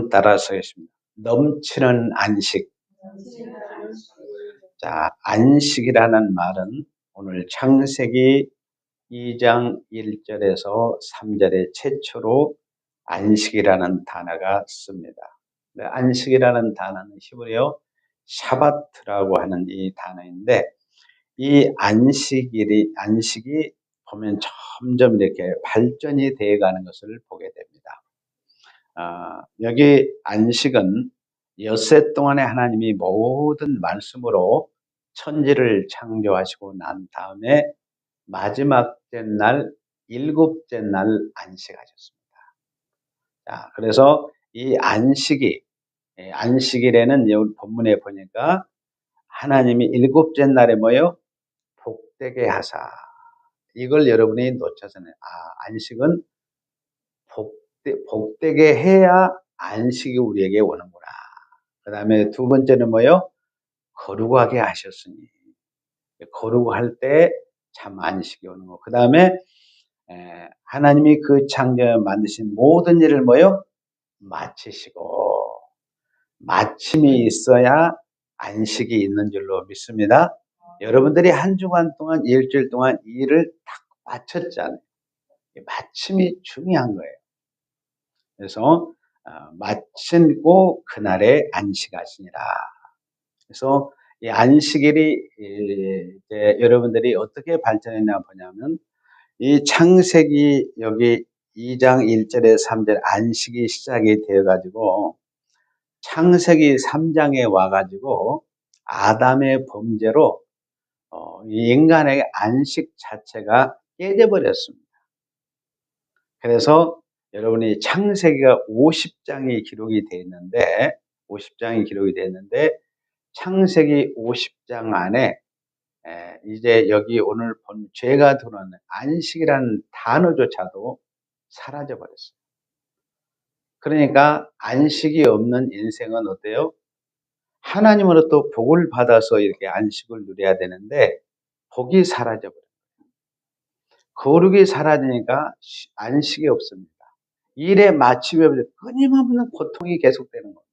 한번 따라서 하겠습니다. 넘치는 안식. 자, 안식이라는 말은 오늘 창세기 2장 1절에서 3절에 최초로 안식이라는 단어가 씁니다. 안식이라는 단어는 히브리어 샤바트라고 하는 이 단어인데, 이 안식이 보면 점점 이렇게 발전이 되어 가는 것을 보게 됩니다. 여기 안식은 엿새 동안에 하나님이 모든 말씀으로 천지를 창조하시고 난 다음에 마지막째 날, 일곱째 날 안식하셨습니다. 자, 그래서 이 안식일에는 여기 본문에 보니까 하나님이 일곱째 날에 뭐요? 복되게 하사. 이걸 여러분이 놓쳐서는, 안식은 복되게 해야 안식이 우리에게 오는구나. 그 다음에 두 번째는 뭐요? 거룩하게 하셨으니. 거룩할 때 참 안식이 오는 거. 그 다음에 하나님이 그 창조 만드신 모든 일을 뭐요? 마치시고, 마침이 있어야 안식이 있는 줄로 믿습니다. 여러분들이 한 주간 동안, 일주일 동안 일을 딱 마쳤잖아요. 마침이 중요한 거예요. 그래서 마치고 그날에 안식하시니라. 그래서 이 안식일이 이제 여러분들이 어떻게 발전했나 보냐면, 이 창세기 여기 2장 1절에 3절 안식이 시작이 되어가지고 창세기 3장에 와가지고 아담의 범죄로 이 인간의 안식 자체가 깨져버렸습니다. 그래서 여러분이 창세기가 50장이 기록이 되어 있는데, 창세기 50장 안에 이제 여기 오늘 본 죄가 들어오는 안식이라는 단어조차도 사라져 버렸어요. 그러니까 안식이 없는 인생은 어때요? 하나님으로부터 복을 받아서 이렇게 안식을 누려야 되는데 복이 사라져 버려요. 거룩이 사라지니까 안식이 없습니다. 일에 마침이 없어요. 끊임없는 고통이 계속되는 겁니다.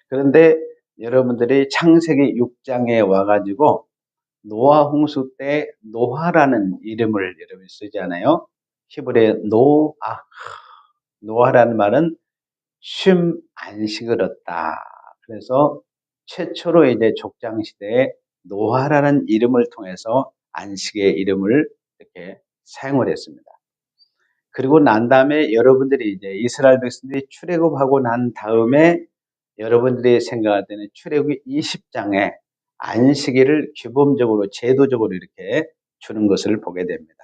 그런데 여러분들이 창세기 6장에 와가지고 노아 홍수 때 노아라는 이름을 여러분이 쓰잖아요. 히브리어 노아라는 말은 쉼 안식을 얻다. 그래서 최초로 이제 족장 시대에 노아라는 이름을 통해서 안식의 이름을 이렇게 사용을 했습니다. 그리고 난 다음에 여러분들이 이제 이스라엘 백성들이 출애굽하고 난 다음에 여러분들이 생각할 때는 출애굽기 20장에 안식일을 규범적으로 제도적으로 이렇게 주는 것을 보게 됩니다.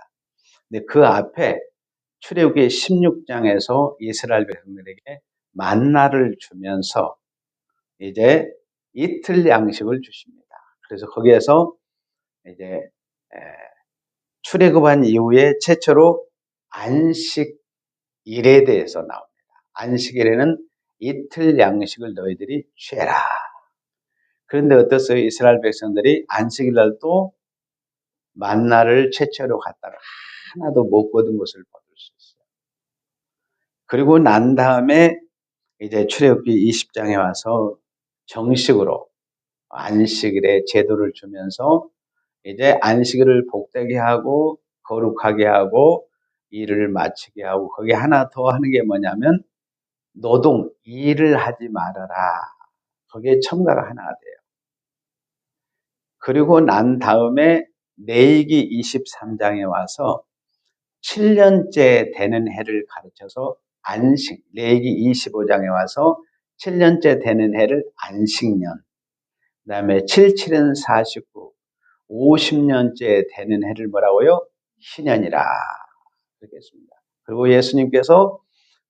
근데 그 앞에 출애굽기 16장에서 이스라엘 백성들에게 만나를 주면서 이제 이틀 양식을 주십니다. 그래서 거기에서 이제 출애굽한 이후에 최초로 안식일에 대해서 나옵니다. 안식일에는 이틀 양식을 너희들이 취해라. 그런데 어땠어요? 이스라엘 백성들이 안식일 날 또 만나를 최초로 갖다가 하나도 못 거둔 것을 볼 수 있어요. 그리고 난 다음에 이제 출애굽기 20장에 와서 정식으로 안식일에 제도를 주면서 이제 안식일을 복되게 하고 거룩하게 하고 일을 마치게 하고, 거기에 하나 더 하는 게 뭐냐면 노동, 일을 하지 말아라. 거기에 첨가가 하나 돼요. 그리고 난 다음에 레위기 23장에 와서 7년째 되는 해를 가르쳐서 안식, 레위기 25장에 와서 7년째 되는 해를 안식년, 그 다음에 77은 49, 50년째 되는 해를 뭐라고요? 희년이라. 그렇게 했습니다. 그리고 예수님께서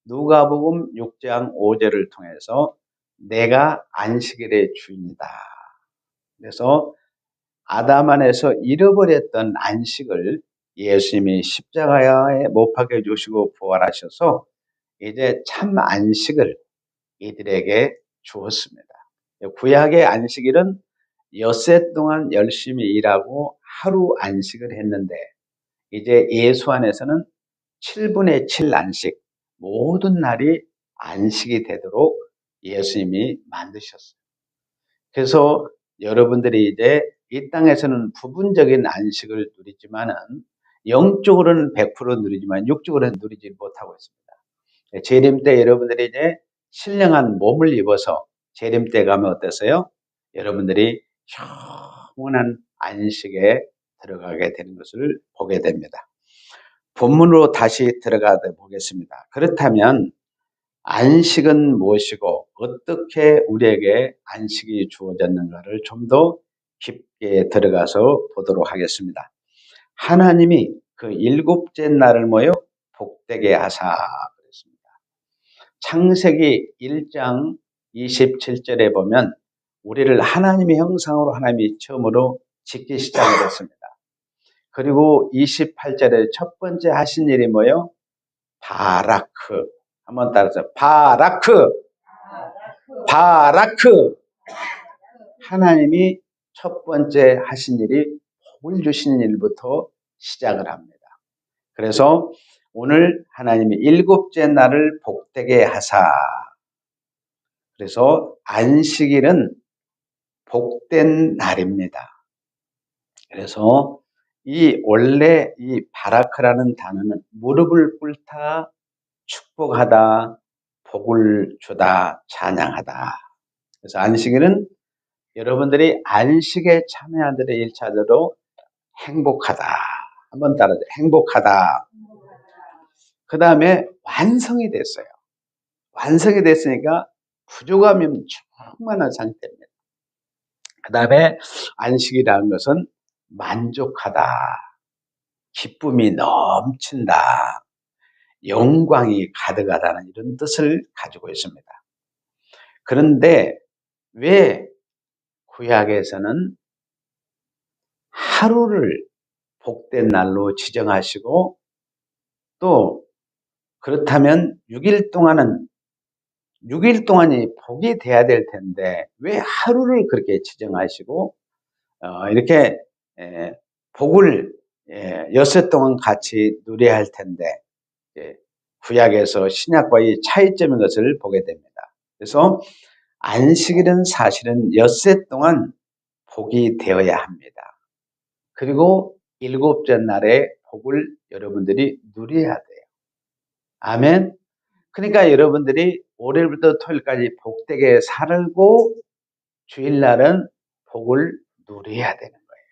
누가복음 6장 5절을 통해서 내가 안식일의 주인이다. 그래서 아담 안에서 잃어버렸던 안식을 예수님이 십자가에 못 박혀 주시고 부활하셔서 이제 참 안식을 이들에게 주었습니다. 구약의 안식일은 엿새 동안 열심히 일하고 하루 안식을 했는데, 이제 예수 안에서는 7분의 7 안식, 모든 날이 안식이 되도록 예수님이 만드셨어요. 그래서 여러분들이 이제 이 땅에서는 부분적인 안식을 누리지만은 영적으로는 100% 누리지만 육적으로는 누리지 못하고 있습니다. 재림 때 여러분들이 이제 신령한 몸을 입어서 재림 때 가면 어땠어요? 여러분들이 영원한 안식에 들어가게 되는 것을 보게 됩니다. 본문으로 다시 들어가 보겠습니다. 그렇다면 안식은 무엇이고 어떻게 우리에게 안식이 주어졌는가를 좀 더 깊게 들어가서 보도록 하겠습니다. 하나님이 그 일곱째 날을 뭐요? 복되게 하사 그랬습니다. 창세기 1장 27절에 보면 우리를 하나님의 형상으로 하나님이 처음으로 짓기 시작을 했습니다. 그리고 28절에 첫 번째 하신 일이 뭐요? 바라크. 한번 따라서 바라크. 바라크. 하나님이 첫 번째 하신 일이 복을 주시는 일부터 시작을 합니다. 그래서 오늘 하나님이 일곱째 날을 복되게 하사. 그래서 안식일은 복된 날입니다. 그래서 원래 이 바라크라는 단어는 무릎을 꿇다, 축복하다, 복을 주다, 찬양하다. 그래서 안식일은 여러분들이 안식에 참여하들의 1차적으로 행복하다. 한번 따라서 행복하다. 그 다음에 완성이 됐어요. 완성이 됐으니까 부족함이 충만한 상태입니다. 그 다음에 안식이라는 것은 만족하다. 기쁨이 넘친다. 영광이 가득하다는 이런 뜻을 가지고 있습니다. 그런데 왜 구약에서는 하루를 복된 날로 지정하시고 또 그렇다면 6일 동안이 복이 돼야 될 텐데 왜 하루를 그렇게 지정하시고 이렇게 복을 엿새 동안 같이 누려야 할 텐데 구약에서 신약과의 차이점인 것을 보게 됩니다. 그래서 안식일은 사실은 엿새 동안 복이 되어야 합니다. 그리고 일곱째 날에 복을 여러분들이 누려야 돼요. 아멘. 그러니까 여러분들이 월요일부터 토요일까지 복되게 살고 주일날은 복을 누려야 되는 거예요.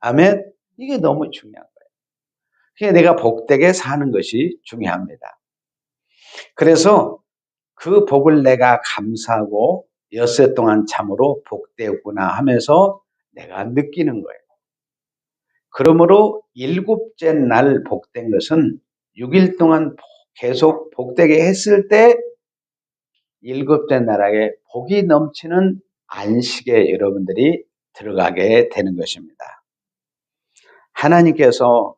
아멘. 이게 너무 중요한 거예요. 그러니까 내가 복되게 사는 것이 중요합니다. 그래서 그 복을 내가 감사하고 엿새 동안 참으로 복되었구나 하면서 내가 느끼는 거예요. 그러므로 일곱째 날 복된 것은 6일 동안 계속 복되게 했을 때 일곱째 날에 복이 넘치는 안식에 여러분들이 들어가게 되는 것입니다. 하나님께서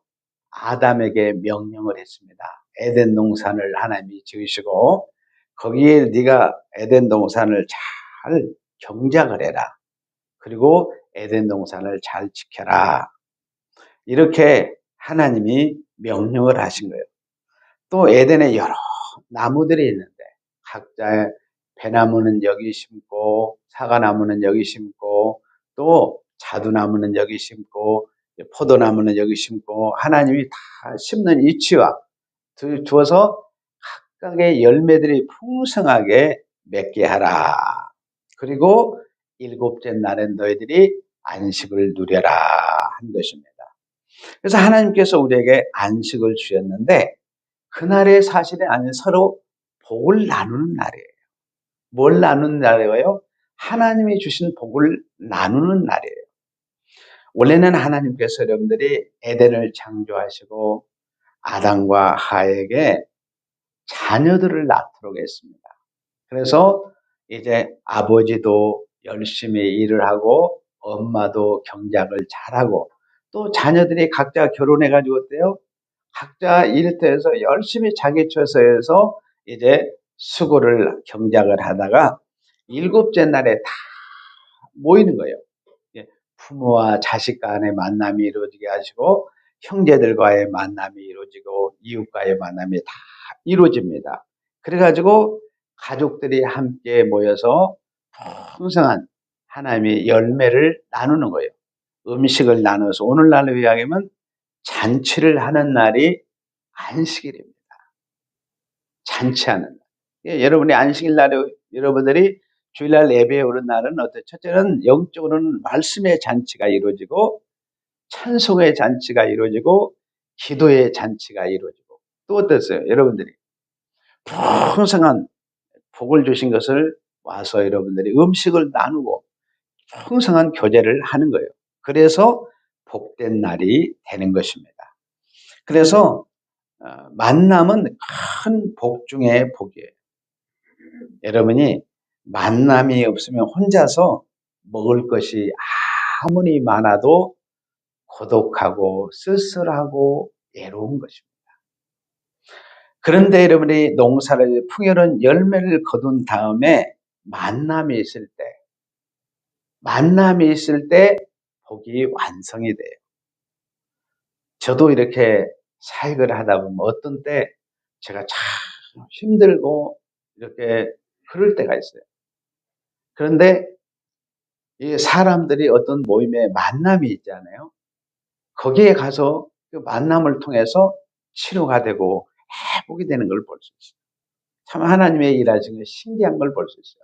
아담에게 명령을 했습니다. 에덴 동산을 하나님이 지으시고 거기에 네가 에덴 동산을 잘 경작을 해라. 그리고 에덴 동산을 잘 지켜라. 이렇게 하나님이 명령을 하신 거예요. 또 에덴에 여러 나무들이 있는데 각자의 배나무는 여기 심고 사과나무는 여기 심고 또 자두나무는 여기 심고 포도나무는 여기 심고 하나님이 다 심는 위치와 두어서 각각의 열매들이 풍성하게 맺게 하라. 그리고 일곱째 날엔 너희들이 안식을 누려라 한 것입니다. 그래서 하나님께서 우리에게 안식을 주셨는데 그날의 사실이 아닌 서로 복을 나누는 날이에요. 뭘 나누는 날이에요? 하나님이 주신 복을 나누는 날이에요. 원래는 하나님께서 여러분들이 에덴을 창조하시고 아담과 하에게 자녀들을 낳도록 했습니다. 그래서 이제 아버지도 열심히 일을 하고 엄마도 경작을 잘하고 또 자녀들이 각자 결혼해가지고 어때요? 각자 일터에서 열심히 자기 처소에서 이제 수고를 경작을 하다가 일곱째 날에 다 모이는 거예요. 부모와 자식 간의 만남이 이루어지게 하시고 형제들과의 만남이 이루어지고 이웃과의 만남이 다 이루어집니다. 그래가지고 가족들이 함께 모여서 풍성한 하나님의 열매를 나누는 거예요. 음식을 나눠서 오늘날로 이야기하면 잔치를 하는 날이 안식일입니다. 잔치하는 날. 예, 여러분이 안식일 날에 여러분들이 주일날 예배에 오는 날은 어때요? 첫째는 영적으로는 말씀의 잔치가 이루어지고 찬송의 잔치가 이루어지고 기도의 잔치가 이루어지고 또 어땠어요? 여러분들이 풍성한 복을 주신 것을 와서 여러분들이 음식을 나누고 풍성한 교제를 하는 거예요. 그래서 복된 날이 되는 것입니다. 그래서 만남은 큰 복 중에 복이에요. 여러분이 만남이 없으면 혼자서 먹을 것이 아무리 많아도 고독하고 쓸쓸하고 외로운 것입니다. 그런데 여러분이 농사를 풍요로운 열매를 거둔 다음에 만남이 있을 때 복이 완성이 돼요. 저도 이렇게 사역을 하다 보면 어떤 때 제가 참 힘들고 이렇게 그럴 때가 있어요. 그런데 이 사람들이 어떤 모임에 만남이 있잖아요. 거기에 가서 그 만남을 통해서 치료가 되고 회복이 되는 걸 볼 수 있어요. 참 하나님의 일하시는 게 신기한 걸 볼 수 있어요.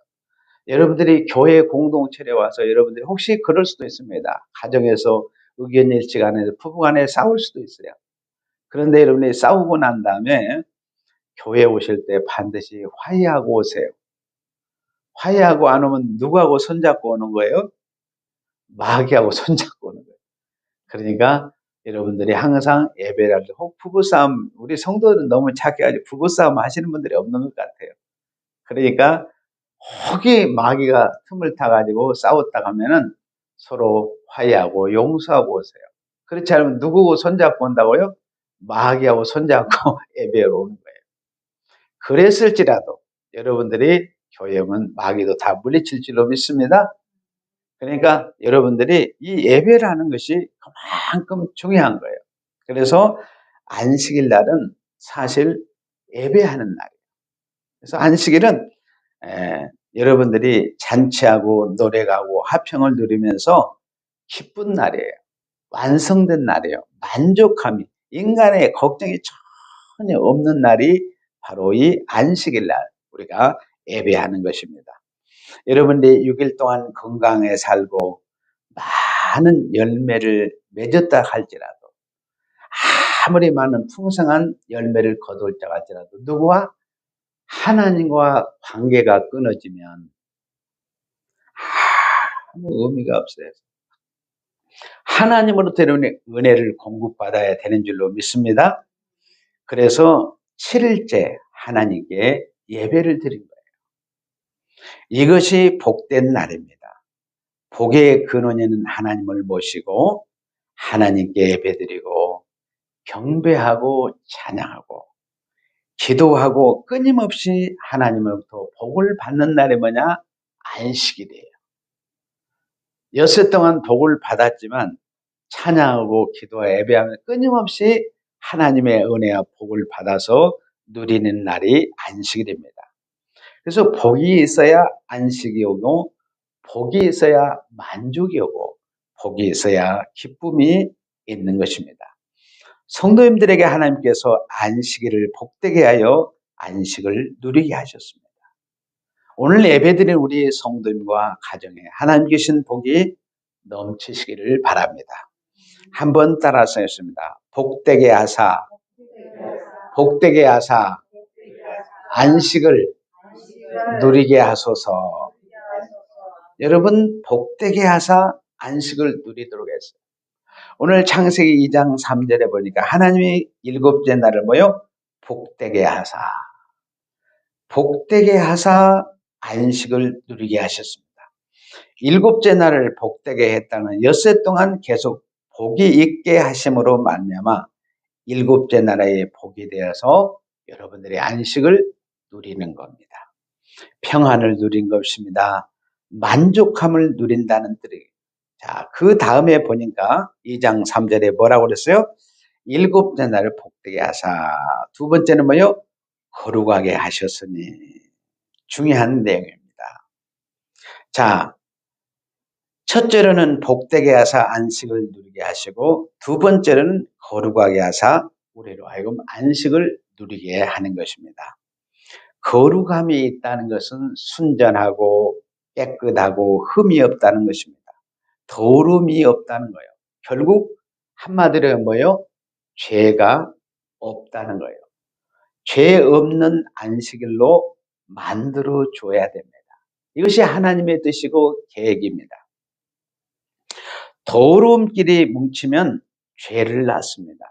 여러분들이 교회 공동체에 와서 여러분들이 혹시 그럴 수도 있습니다. 가정에서 의견 일치가 안 해서 부부간에 싸울 수도 있어요. 그런데 여러분이 싸우고 난 다음에 교회 오실 때 반드시 화해하고 오세요. 화해하고 안 오면 누구하고 손잡고 오는 거예요? 마귀하고 손잡고 오는 거예요. 그러니까 여러분들이 항상 예배를 할 때 혹 부부싸움, 우리 성도들은 너무 착해가지고 부부싸움 하시는 분들이 없는 것 같아요. 그러니까 혹이 마귀가 틈을 타가지고 싸웠다 하면은 서로 화해하고 용서하고 오세요. 그렇지 않으면 누구 손잡고 온다고요? 마귀하고 손잡고 예배로 오는 거예요. 그랬을지라도 여러분들이 교회 오면 마귀도 다 물리칠 줄로 믿습니다. 그러니까 여러분들이 이 예배를 하는 것이 그만큼 중요한 거예요. 그래서 안식일 날은 사실 예배하는 날이에요. 그래서 안식일은 여러분들이 잔치하고 노래하고 화평을 누리면서 기쁜 날이에요. 완성된 날이에요. 만족함이 인간의 걱정이 전혀 없는 날이 바로 이 안식일 날 우리가 예배하는 것입니다. 여러분들이 6일 동안 건강에 살고 많은 열매를 맺었다 할지라도 아무리 많은 풍성한 열매를 거둘 자 할지라도 누구와 하나님과 관계가 끊어지면 아무 의미가 없어요. 하나님으로부터 은혜를 공급받아야 되는 줄로 믿습니다. 그래서 7일째 하나님께 예배를 드린 거예요. 이것이 복된 날입니다. 복의 근원인 하나님을 모시고 하나님께 예배드리고 경배하고 찬양하고 기도하고 끊임없이 하나님으로부터 복을 받는 날이 뭐냐? 안식일이에요. 엿새 동안 복을 받았지만 찬양하고 기도와 예배하면 끊임없이 하나님의 은혜와 복을 받아서 누리는 날이 안식일입니다. 그래서 복이 있어야 안식이 오고 복이 있어야 만족이 오고 복이 있어야 기쁨이 있는 것입니다. 성도님들에게 하나님께서 안식일을 복되게 하여 안식을 누리게 하셨습니다. 오늘 예배드린 우리 성도님과 가정에 하나님 주신 복이 넘치시기를 바랍니다. 한번 따라서 했습니다. 복되게 하사, 복되게 하사, 안식을 누리게 하소서. 여러분 복되게 하사 안식을 누리도록 했어요. 오늘 창세기 2장 3절에 보니까 하나님이 7째 날을 뭐요? 복되게 하사. 복되게 하사 안식을 누리게 하셨습니다. 7째 날을 복되게 했다는 엿새 동안 계속 복이 있게 하심으로 말미암아 7째 나라의 복이 되어서 여러분들의 안식을 누리는 겁니다. 평안을 누린 것입니다. 만족함을 누린다는 뜻이에요. 자, 그 다음에 보니까 2장 3절에 뭐라고 그랬어요? 7째 날을 복되게 하사. 두 번째는 뭐요? 거룩하게 하셨으니. 중요한 내용입니다. 자, 첫째로는 복되게 하사 안식을 누리게 하시고, 두 번째로는 거룩하게 하사 우리로 하여금 안식을 누리게 하는 것입니다. 거룩함이 있다는 것은 순전하고 깨끗하고 흠이 없다는 것입니다. 더러움이 없다는 거예요. 결국 한마디로 뭐예요? 죄가 없다는 거예요. 죄 없는 안식일로 만들어 줘야 됩니다. 이것이 하나님의 뜻이고 계획입니다. 더러움끼리 뭉치면 죄를 낳습니다.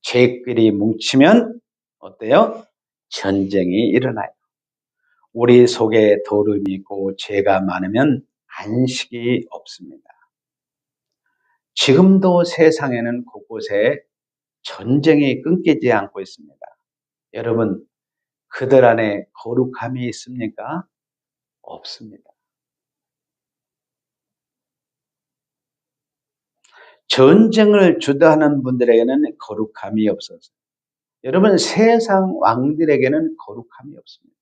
죄끼리 뭉치면 어때요? 전쟁이 일어나요. 우리 속에 더러움이 있고 죄가 많으면 안식이 없습니다. 지금도 세상에는 곳곳에 전쟁이 끊기지 않고 있습니다. 여러분, 그들 안에 거룩함이 있습니까? 없습니다. 전쟁을 주도하는 분들에게는 거룩함이 없어서, 여러분, 세상 왕들에게는 거룩함이 없습니다.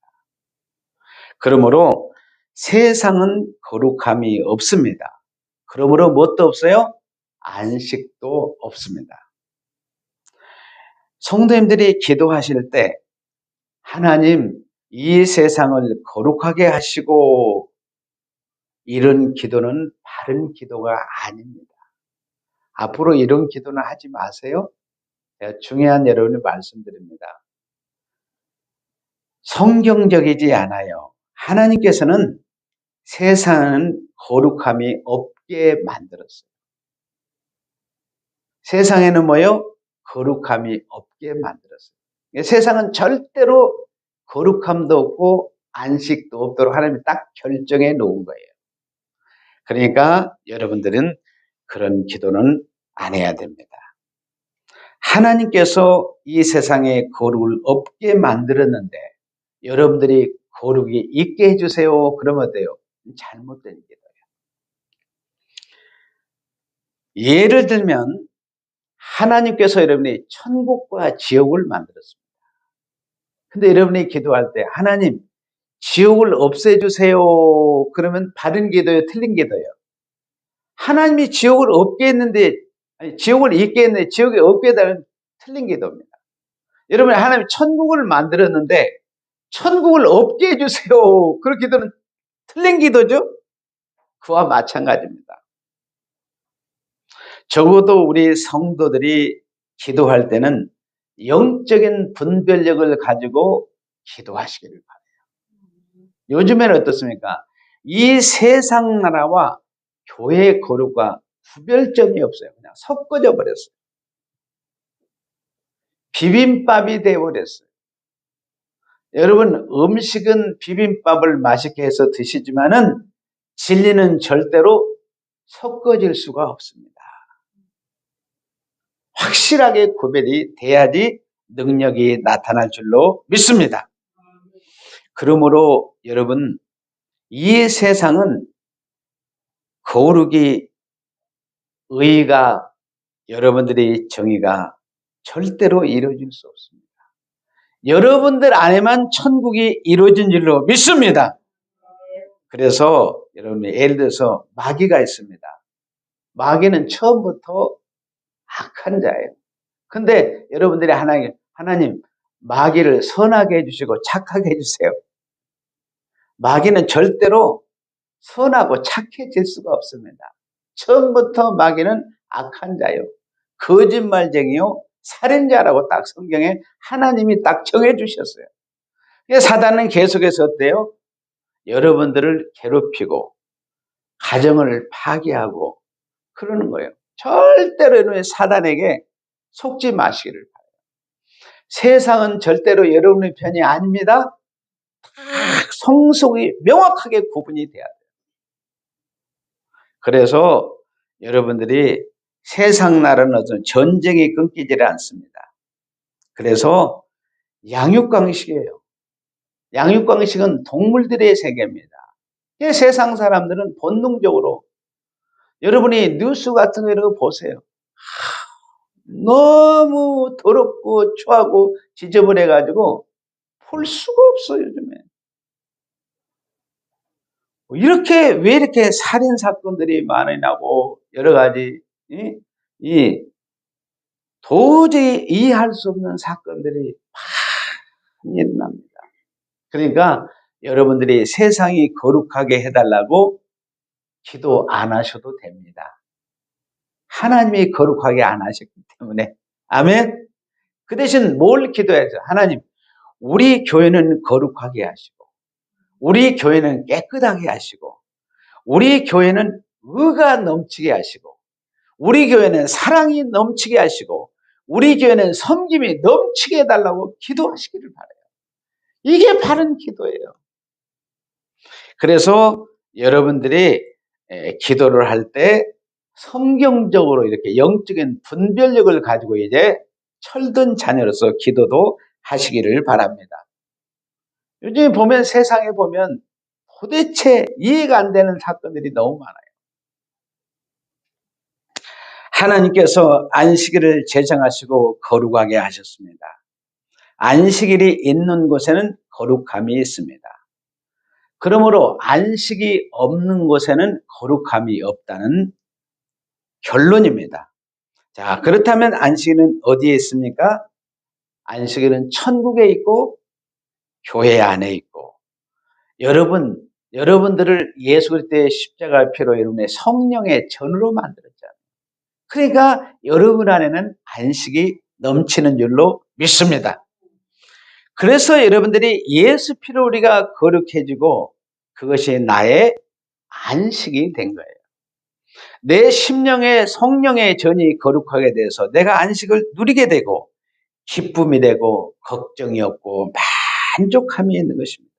그러므로 세상은 거룩함이 없습니다. 그러므로 무엇도 없어요? 안식도 없습니다. 성도님들이 기도하실 때 하나님, 이 세상을 거룩하게 하시고, 이런 기도는 바른 기도가 아닙니다. 앞으로 이런 기도는 하지 마세요. 제가 중요한 여러분이 말씀드립니다. 성경적이지 않아요. 하나님께서는 세상은 거룩함이 없게 만들었어요. 세상에는 뭐요? 거룩함이 없게 만들었어요. 세상은 절대로 거룩함도 없고 안식도 없도록 하나님이 딱 결정해 놓은 거예요. 그러니까 여러분들은 그런 기도는 안 해야 됩니다. 하나님께서 이 세상에 거룩을 없게 만들었는데 여러분들이 거룩이 있게 해주세요. 그러면 어때요? 잘못된 기도예요. 예를 들면 하나님께서 여러분이 천국과 지옥을 만들었습니다. 근데 여러분이 기도할 때 하나님 지옥을 없애주세요. 그러면 바른 기도예요? 틀린 기도예요? 하나님이 지옥을 없게 했는데, 아니, 지옥을 있게 했는데 지옥이 없게 해달라는 틀린 기도입니다. 여러분, 하나님이 천국을 만들었는데 천국을 없게 해주세요. 그 기도는 틀린 기도죠? 그와 마찬가지입니다. 적어도 우리 성도들이 기도할 때는 영적인 분별력을 가지고 기도하시기를 바라요. 요즘에는 어떻습니까? 이 세상 나라와 교회의 거룩과 구별점이 없어요. 그냥 섞어져 버렸어요. 비빔밥이 되어버렸어요. 여러분, 음식은 비빔밥을 맛있게 해서 드시지만은 진리는 절대로 섞어질 수가 없습니다. 확실하게 구별이 돼야지 능력이 나타날 줄로 믿습니다. 그러므로 여러분, 이 세상은 거룩이, 의가, 여러분들의 정의가 절대로 이루어질 수 없습니다. 여러분들 안에만 천국이 이루어진 줄로 믿습니다. 그래서 여러분이 예를 들어서 마귀가 있습니다. 마귀는 처음부터 악한 자예요. 근데 여러분들이 하나님 마귀를 선하게 해주시고 착하게 해주세요. 마귀는 절대로 선하고 착해질 수가 없습니다. 처음부터 마귀는 악한 자요, 거짓말쟁이요, 살인자라고 딱 성경에 하나님이 딱 정해 주셨어요. 사단은 계속해서 어때요? 여러분들을 괴롭히고 가정을 파괴하고 그러는 거예요. 절대로 여러분이 사단에게 속지 마시기를 바라요. 세상은 절대로 여러분의 편이 아닙니다. 딱 성속이 명확하게 구분이 돼야 돼요. 그래서 여러분들이 세상 나라는 어떤 전쟁이 끊기지 않습니다. 그래서 양육강식이에요. 양육강식은 동물들의 세계입니다. 세상 사람들은 본능적으로, 여러분이 뉴스 같은 거 이런 거 보세요. 너무 더럽고 추하고 지저분해가지고 볼 수가 없어요, 요즘에. 이렇게 왜 이렇게 살인 사건들이 많이 나고 여러 가지 이 도저히 이해할 수 없는 사건들이 많이 일어납니다. 그러니까 여러분들이 세상이 거룩하게 해달라고 기도 안 하셔도 됩니다. 하나님이 거룩하게 안 하셨기 때문에. 아멘. 그 대신 뭘 기도해야죠? 하나님, 우리 교회는 거룩하게 하시고, 우리 교회는 깨끗하게 하시고, 우리 교회는 의가 넘치게 하시고, 우리 교회는 사랑이 넘치게 하시고, 우리 교회는 섬김이 넘치게 해달라고 기도하시기를 바라요. 이게 바른 기도예요. 그래서 여러분들이 기도를 할 때 성경적으로 이렇게 영적인 분별력을 가지고 이제 철든 자녀로서 기도도 하시기를 바랍니다. 요즘 보면 세상에 보면 도대체 이해가 안 되는 사건들이 너무 많아요. 하나님께서 안식일을 제정하시고 거룩하게 하셨습니다. 안식일이 있는 곳에는 거룩함이 있습니다. 그러므로 안식이 없는 곳에는 거룩함이 없다는 결론입니다. 자, 그렇다면 안식일은 어디에 있습니까? 안식일은 천국에 있고 교회 안에 있고 여러분들을 예수 그리스도의 십자가 피로 여러분의 성령의 전으로 만들었잖아요. 그러니까 여러분 안에는 안식이 넘치는 줄로 믿습니다. 그래서 여러분들이 예수 피로 우리가 거룩해지고 그것이 나의 안식이 된 거예요. 내 심령의 성령의 전이 거룩하게 돼서 내가 안식을 누리게 되고 기쁨이 되고 걱정이 없고 만족함이 있는 것입니다.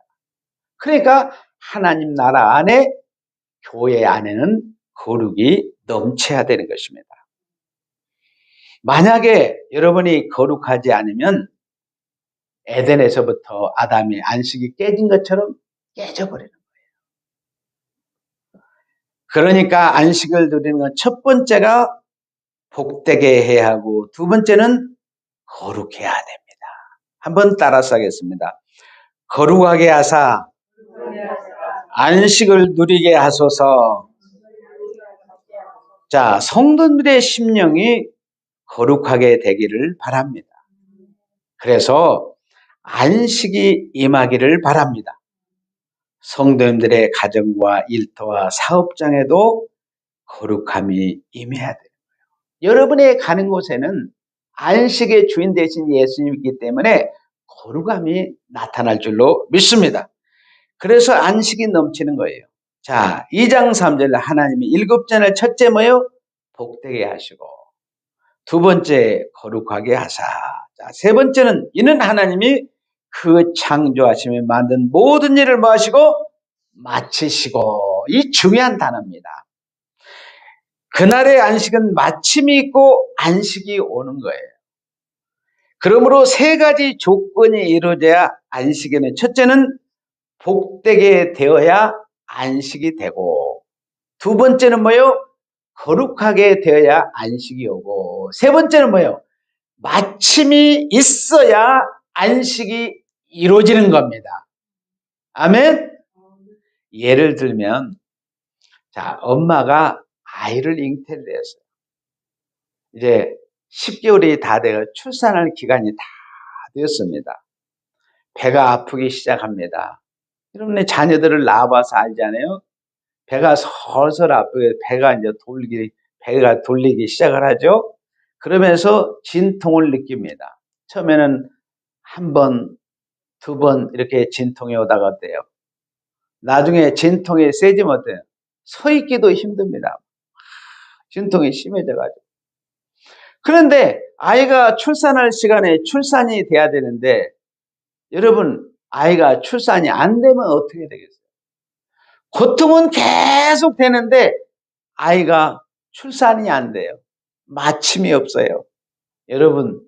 그러니까 하나님 나라 안에 교회 안에는 거룩이 넘쳐야 되는 것입니다. 만약에 여러분이 거룩하지 않으면 에덴에서부터 아담의 안식이 깨진 것처럼 깨져버리는 거예요. 그러니까 안식을 누리는 건 첫 번째가 복되게 해야 하고 두 번째는 거룩해야 됩니다. 한번 따라서 하겠습니다. 거룩하게 하사 안식을 누리게 하소서. 자, 성도들의 심령이 거룩하게 되기를 바랍니다. 그래서 안식이 임하기를 바랍니다. 성도님들의 가정과 일터와 사업장에도 거룩함이 임해야 돼요. 여러분의 가는 곳에는 안식의 주인 되신 예수님이기 때문에 거룩함이 나타날 줄로 믿습니다. 그래서 안식이 넘치는 거예요. 자, 2장 3절 하나님이 일곱 전을 첫째 뭐요? 복되게 하시고 두 번째 거룩하게 하사. 자, 세 번째는 이는 하나님이 그 창조하시며 만든 모든 일을 뭐 하시고 마치시고. 이 중요한 단어입니다. 그날의 안식은 마침이 있고 안식이 오는 거예요. 그러므로 세 가지 조건이 이루어져야 안식에는 첫째는 복되게 되어야 안식이 되고 두 번째는 뭐요? 거룩하게 되어야 안식이 오고 세 번째는 뭐요? 마침이 있어야 안식이 이루어지는 겁니다. 아멘? 예를 들면 자, 엄마가 아이를 잉태를 했어요. 이제 10개월이 다 되어 출산할 기간이 다 되었습니다. 배가 아프기 시작합니다. 여러분의 자녀들을 낳아봐서 알잖아요. 배가 설설 아프게 배가 돌리기 시작을 하죠. 그러면서 진통을 느낍니다. 처음에는 한 번, 두 번 이렇게 진통이 오다가 어때요? 나중에 진통이 세지면 어때요? 서 있기도 힘듭니다. 진통이 심해져가지고. 그런데 아이가 출산할 시간에 출산이 돼야 되는데 여러분 아이가 출산이 안 되면 어떻게 되겠어요? 고통은 계속 되는데 아이가 출산이 안 돼요. 마침이 없어요. 여러분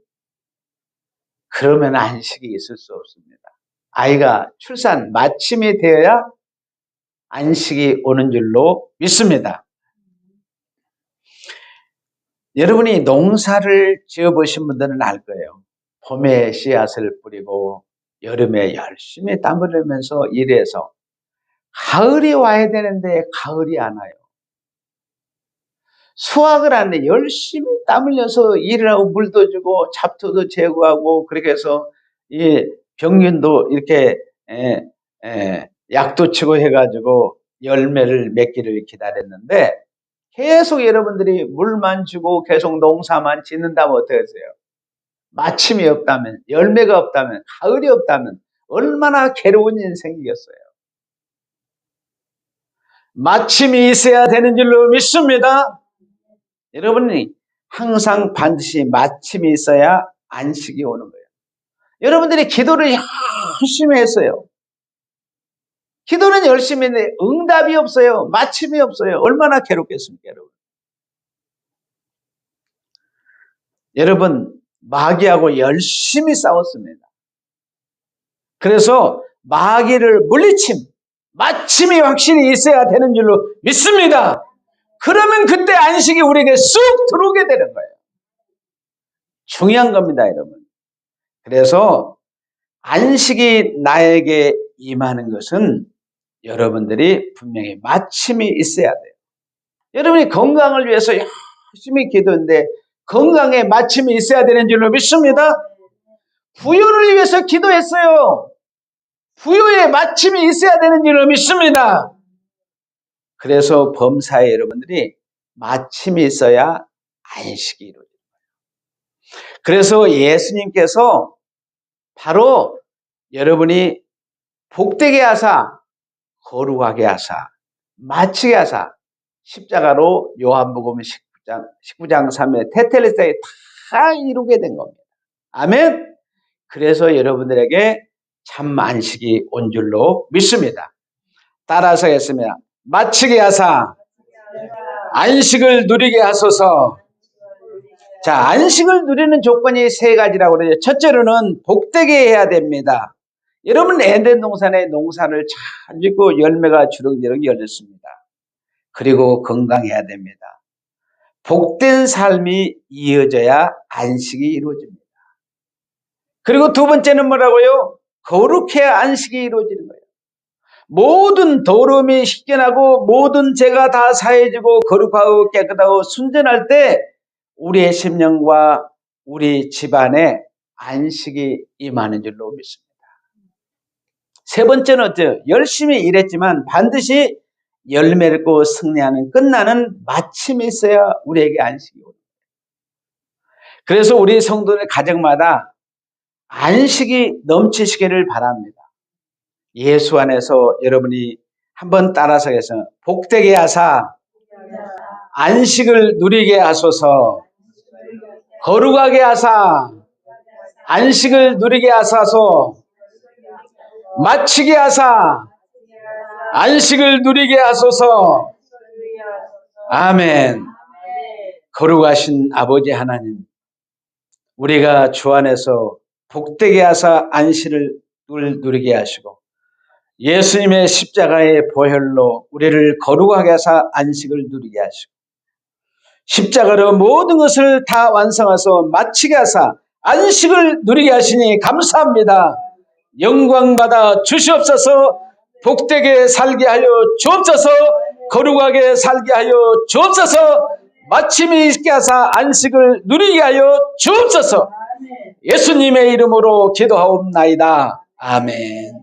그러면 안식이 있을 수 없습니다. 아이가 출산 마침이 되어야 안식이 오는 줄로 믿습니다. 여러분이 농사를 지어보신 분들은 알 거예요. 봄에 씨앗을 뿌리고 여름에 열심히 땀 흘리면서 일해서 가을이 와야 되는데 가을이 안 와요. 수확을 하는데 열심히 땀 흘려서 일을 하고 물도 주고 잡초도 제거하고 그렇게 해서 이 병균도 이렇게 약도 치고 해가지고 열매를 맺기를 기다렸는데 계속 여러분들이 물만 주고 계속 농사만 짓는다면 어떠겠어요? 마침이 없다면, 열매가 없다면, 가을이 없다면 얼마나 괴로운 인생이겠어요. 마침이 있어야 되는 줄로 믿습니다. 여러분이 항상 반드시 마침이 있어야 안식이 오는 거예요. 여러분들이 기도를 열심히 했어요. 기도는 열심히 했는데 응답이 없어요. 마침이 없어요. 얼마나 괴롭겠습니까, 여러분? 여러분, 마귀하고 열심히 싸웠습니다. 그래서 마귀를 물리침, 마침이 확실히 있어야 되는 줄로 믿습니다. 그러면 그때 안식이 우리에게 쑥 들어오게 되는 거예요. 중요한 겁니다, 여러분. 그래서 안식이 나에게 임하는 것은 여러분들이 분명히 마침이 있어야 돼요. 여러분이 건강을 위해서 열심히 기도했는데 건강에 마침이 있어야 되는 줄로 믿습니다. 부여를 위해서 기도했어요. 부여에 마침이 있어야 되는 줄로 믿습니다. 그래서 범사에 여러분들이 마침이 있어야 안식이 이루어져요. 그래서 예수님께서 바로 여러분이 복되게 하사, 거룩하게 하사, 마치게 하사, 십자가로 요한복음 19장 3회 테텔레스타에 다 이루게 된 겁니다. 아멘. 그래서 여러분들에게 참 안식이 온 줄로 믿습니다. 따라서 했으면 마치게 하사 안식을 누리게 하소서. 자, 안식을 누리는 조건이 세 가지라고 그러죠. 첫째로는 복되게 해야 됩니다. 여러분 에덴 동산에 농사를 잘 짓고 열매가 주렁주렁 열렸습니다. 그리고 건강해야 됩니다. 복된 삶이 이어져야 안식이 이루어집니다. 그리고 두 번째는 뭐라고요? 거룩해야 안식이 이루어지는 거예요. 모든 더러움이 씻겨나고 모든 죄가 다 사해지고 거룩하고 깨끗하고 순전할 때 우리의 심령과 우리 집안에 안식이 임하는 줄로 믿습니다. 세 번째는 어때요? 열심히 일했지만 반드시 열매를 맺고 승리하는 끝나는 마침이 있어야 우리에게 안식이 옵니다. 그래서 우리 성도들 가정마다 안식이 넘치시기를 바랍니다. 예수 안에서 여러분이 한번 따라서 해서 복되게 하사 안식을 누리게 하소서. 거룩하게 하사 안식을 누리게 하소서. 마치게 하사 안식을 누리게 하소서. 아멘. 거룩하신 아버지 하나님, 우리가 주 안에서 복되게 하사 안식을 누리게 하시고 예수님의 십자가의 보혈로 우리를 거룩하게 하사 안식을 누리게 하시고 십자가로 모든 것을 다 완성하셔서 마치게 하사 안식을 누리게 하시니 감사합니다. 영광받아 주시옵소서. 복되게 살게 하여 주옵소서. 거룩하게 살게 하여 주옵소서. 마침이 있게 하사 안식을 누리게 하여 주옵소서. 예수님의 이름으로 기도하옵나이다. 아멘.